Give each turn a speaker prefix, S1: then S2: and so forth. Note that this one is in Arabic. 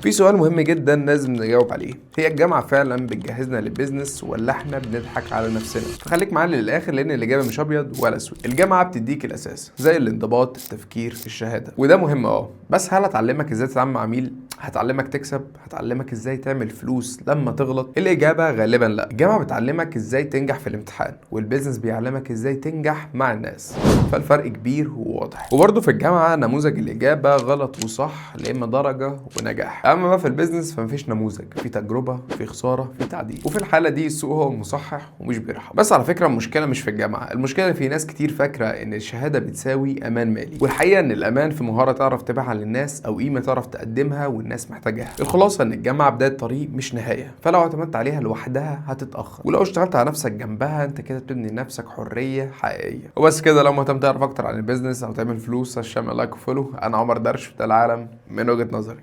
S1: في سؤال مهم جدا لازم نجاوب عليه، هي الجامعة فعلا بتجهزنا للبيزنس ولا احنا بنضحك على نفسنا؟ فخليك معانا للاخر لان الاجابة مش ابيض ولا اسود. الجامعة بتديك الاساس زي الانضباط، التفكير، الشهادة، وده مهم بس هل هتعلمك ازاي تتعامل مع عميل؟ هتعلمك تكسب؟ هتعلمك ازاي تعمل فلوس لما تغلط؟ الاجابة غالبا لا. الجامعة بتعلمك ازاي تنجح في الامتحان، والبيزنس بيعلمك ازاي تنجح مع الناس. فالفرق كبير وواضح. وبرضه في الجامعة نموذج الاجابة غلط وصح، لا اما درجة ونجاح. اما بقى في البيزنس فمفيش نموذج، في تجربة، في خسارة، في تعديل. وفي الحالة دي السوق هو المصحح ومش بيرحم. بس على فكرة المشكلة مش في الجامعة، المشكلة في ناس كتير فاكرة ان الشهادة بتساوي امان مالي، والحقيقة ان الامان في مهارة تعرف تبيعها للناس او قيمة تعرف تقدمها والناس محتاجاها. الخلاصة ان الجامعة بداية طريق مش نهاية، فلو اعتمدت عليها لوحدها هتتأخر، ولو اشتغلت على نفسك جنبها انت كده بتبني لنفسك حرية حقيقية. وبس كده، لو مهتم تعرف اكتر عن البيزنس او تعمل فلوس عشان لايك وفولو، انا عمر درش، ده العالم من وجهة نظري.